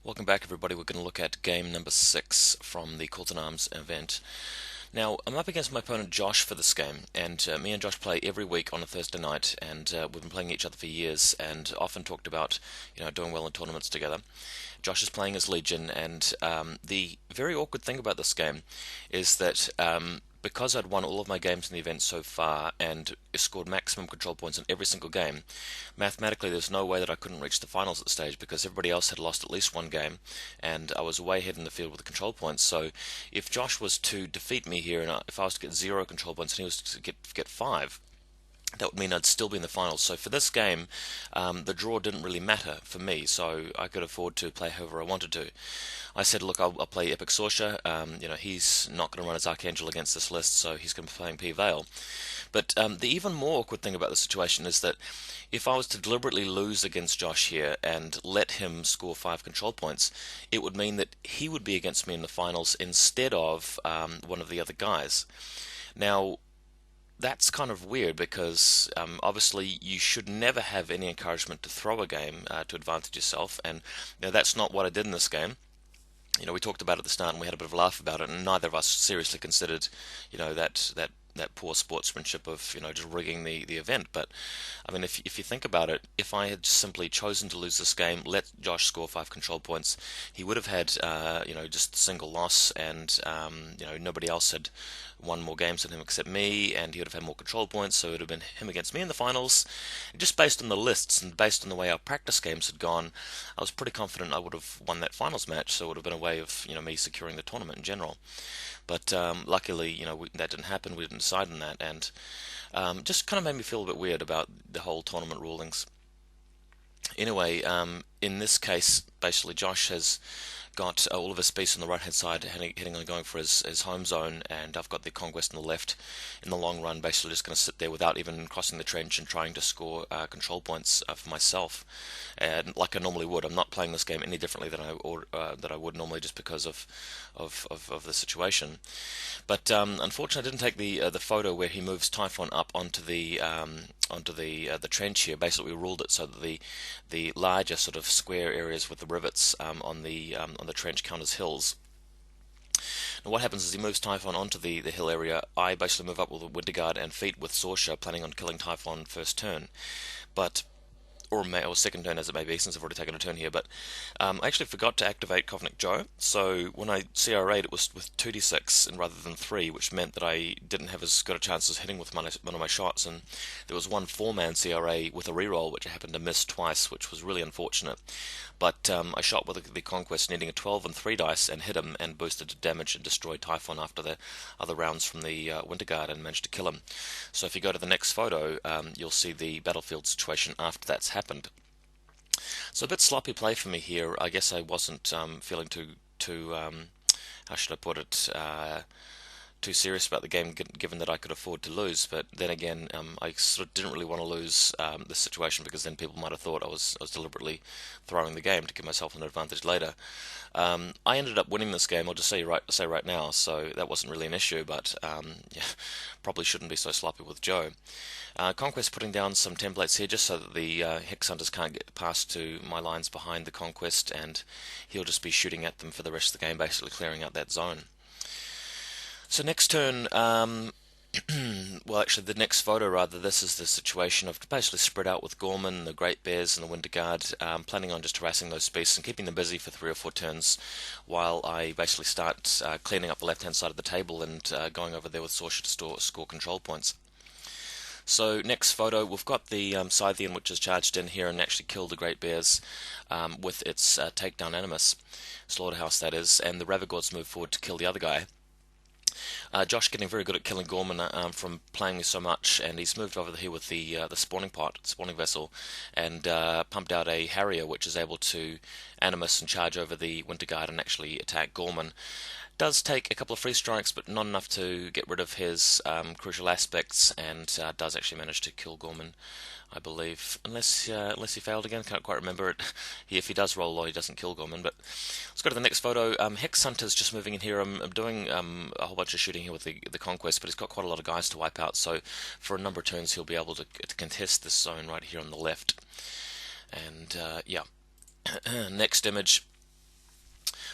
Welcome back, everybody. We're going to look at game number 6 from the Colton Arms event. Now, I'm up against my opponent Josh for this game, and me and Josh play every week on a Thursday night, and we've been playing each other for years, and often talked about, doing well in tournaments together. Josh is playing as Legion, and the very awkward thing about this game is that because I'd won all of my games in the event so far and scored maximum control points in every single game, mathematically there's no way that I couldn't reach the finals at the stage because everybody else had lost at least one game, and I was way ahead in the field with the control points. So if Josh was to defeat me here, and if I was to get 0 control points and he was to get 5, that would mean I'd still be in the finals. So for this game, the draw didn't really matter for me, so I could afford to play however I wanted to. I said, look, I'll play Epic Sorcerer. He's not going to run his Archangel against this list, so he's going to be playing pVayl. But the even more awkward thing about the situation is that if I was to deliberately lose against Josh here and let him score 5 control points, it would mean that he would be against me in the finals instead of one of the other guys. Now, that's kind of weird because obviously you should never have any encouragement to throw a game to advantage yourself, and that's not what I did in this game. We talked about it at the start and we had a bit of a laugh about it, and neither of us seriously considered, that poor sportsmanship of just rigging the event. But I mean, if you think about it, if I had simply chosen to lose this game, let Josh score 5 control points, he would have had just a single loss, and nobody else had won more games than him except me, and he would have had more control points, so it would have been him against me in the finals. Just based on the lists and based on the way our practice games had gone, I was pretty confident I would have won that finals match, so it would have been a way of me securing the tournament in general. But luckily, that didn't happen. We didn't decide on that, and just kind of made me feel a bit weird about the whole tournament rulings. Anyway, in this case, basically Josh has got all of his space on the right hand side, heading on going for his home zone, and I've got the Conquest on the left. In the long run, basically just going to sit there without even crossing the trench and trying to score control points for myself, and like I normally would. I'm not playing this game any differently than I would normally, just because of the situation. But unfortunately, I didn't take the photo where he moves Typhon up onto the trench here. Basically, we ruled it so that the larger sort of square areas with the rivets on the trench count as hills. Now what happens is he moves Typhon onto the hill area. I basically move up with a Winter Guard and Feet with Sorcerer, planning on killing Typhon first turn. But or second turn as it may be, since I've already taken a turn here, but I actually forgot to activate Cosmic Joe, so when I CRA'd it was with 2d6 and rather than 3, which meant that I didn't have as good a chance as hitting with one of my shots, and there was one 4-man CRA with a reroll which I happened to miss twice, which was really unfortunate. But I shot with the Conquest, needing a 12 and 3 dice, and hit him and boosted damage and destroyed Typhon after the other rounds from the Winter Guard, and managed to kill him. So if you go to the next photo, you'll see the battlefield situation after that's happened. So a bit sloppy play for me here. I guess I wasn't feeling too how should I put it, too serious about the game, given that I could afford to lose. But then again, I sort of didn't really want to lose this situation, because then people might have thought I was deliberately throwing the game to give myself an advantage later. I ended up winning this game. I'll just say right now, so that wasn't really an issue. But yeah, probably shouldn't be so sloppy with Joe. Conquest putting down some templates here just so that the Hex Hunters can't get past to my lines behind the Conquest, and he'll just be shooting at them for the rest of the game, basically clearing out that zone. So next turn, well, actually the next photo rather, this is the situation of basically spread out with Gorman, the Great Bears and the Winter Guard, planning on just harassing those beasts and keeping them busy for 3 or 4 turns while I basically start cleaning up the left hand side of the table and going over there with Sorcerer to score control points. So next photo, we've got the Scythian, which is charged in here and actually killed the Great Bears with its takedown Animus, Slaughterhouse that is, and the Ravagords move forward to kill the other guy. Josh getting very good at killing Gorman from playing me so much, and he's moved over here with the spawning vessel, and pumped out a Harrier, which is able to Animus and charge over the Winter Guard and actually attack Gorman. Does take a couple of free strikes, but not enough to get rid of his crucial aspects, and does actually manage to kill Gorman, I believe. Unless he failed again, can't quite remember it. If he does roll low, he doesn't kill Gorman. But let's go to the next photo. Hex Hunter's just moving in here. I'm doing a whole bunch of shooting here with the Conquest, but he's got quite a lot of guys to wipe out, so for a number of turns he'll be able to contest this zone right here on the left. And yeah, next image.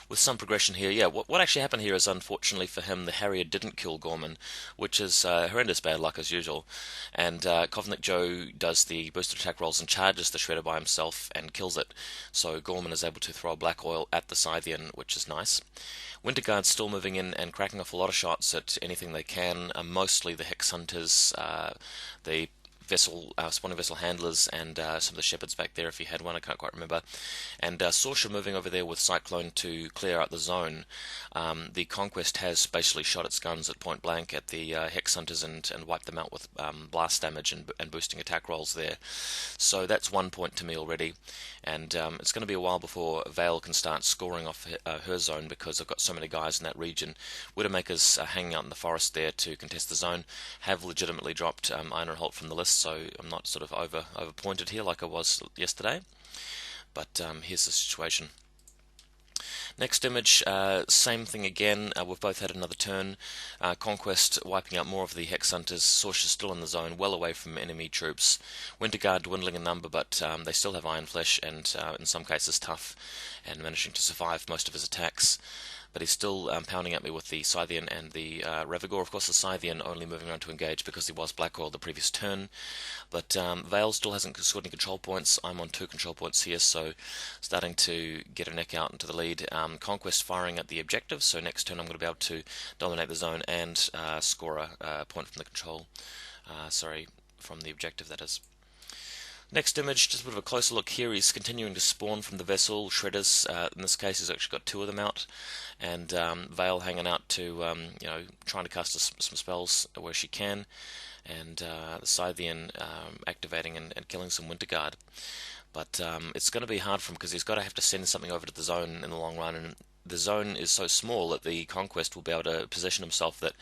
with some progression here. Yeah, what actually happened here is, unfortunately for him, the Harrier didn't kill Gorman, which is horrendous bad luck as usual. And Kovnik Joe does the boosted attack rolls and charges the Shredder by himself and kills it. So Gorman is able to throw black oil at the Scythian, which is nice. Winterguard's still moving in and cracking off a lot of shots at anything they can, mostly the Hex Hunters, the spawning vessel handlers, and some of the shepherds back there if he had one, I can't quite remember. And Sorsha moving over there with Cyclone to clear out the zone. The Conquest has basically shot its guns at point blank at the Hex Hunters and wiped them out with blast damage and boosting attack rolls there. So that's 1 point to me already. And it's going to be a while before pVayl can start scoring off her zone, because I've got so many guys in that region. Widowmakers hanging out in the forest there to contest the zone have legitimately dropped Ironholt from the list, so I'm not sort of over pointed here like I was yesterday. But here's the situation. Next image, same thing again. We've both had another turn. Conquest wiping out more of the Hex Hunters. Sorsha still in the zone, well away from enemy troops. Winterguard dwindling in number, but they still have Iron Flesh and in some cases tough, and managing to survive most of his attacks. But he's still pounding at me with the Scythian and the Revigor. Of course, the Scythian only moving around to engage because he was black oiled the previous turn. But pVayl still hasn't scored any control points. I'm on 2 control points here, so starting to get a neck out into the lead. Conquest firing at the objective, so next turn I'm going to be able to dominate the zone and score a point from the control. From the objective, that is. Next image, just a bit of a closer look here. He's continuing to spawn from the vessel. Shredders, in this case, he's actually got 2 of them out, and pVayl hanging out to, trying to cast some spells where she can, and the Scythian activating and killing some Winterguard. But it's going to be hard for him because he's got to have to send something over to the zone in the long run, and the zone is so small that the Conquest will be able to position himself that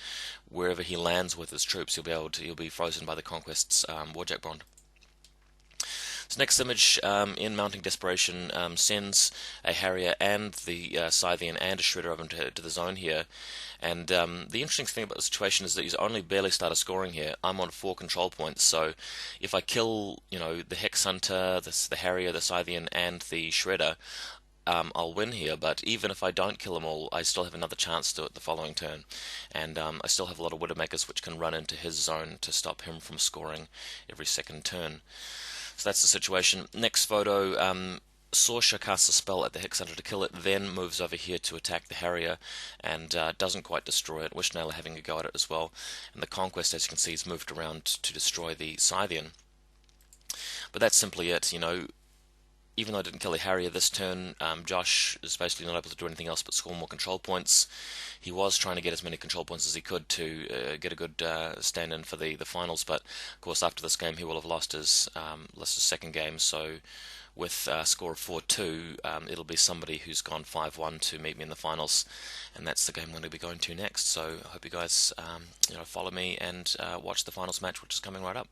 wherever he lands with his troops, he'll be frozen by the Conquest's Warjack Bond. So next image, in Mounting Desperation, sends a Harrier and the Scythian and a Shredder over to the zone here. And the interesting thing about the situation is that he's only barely started scoring here. I'm on 4 control points, so if I kill, the Hex Hunter, the Harrier, the Scythian, and the Shredder, I'll win here. But even if I don't kill them all, I still have another chance to the following turn. And I still have a lot of Widowmakers which can run into his zone to stop him from scoring every second turn. So that's the situation. Next photo, Sorsha casts a spell at the Hex Hunter to kill it, then moves over here to attack the Harrier, and doesn't quite destroy it. Wishnailer having a go at it as well. And the Conquest, as you can see, is moved around to destroy the Scythian. But that's simply it, Even though I didn't kill the Harrier this turn, Josh is basically not able to do anything else but score more control points. He was trying to get as many control points as he could to get a good stand-in for the finals, but of course after this game he will have lost his second game, so with a score of 4-2, it'll be somebody who's gone 5-1 to meet me in the finals, and that's the game I'm going to be going to next. So I hope you guys follow me and watch the finals match, which is coming right up.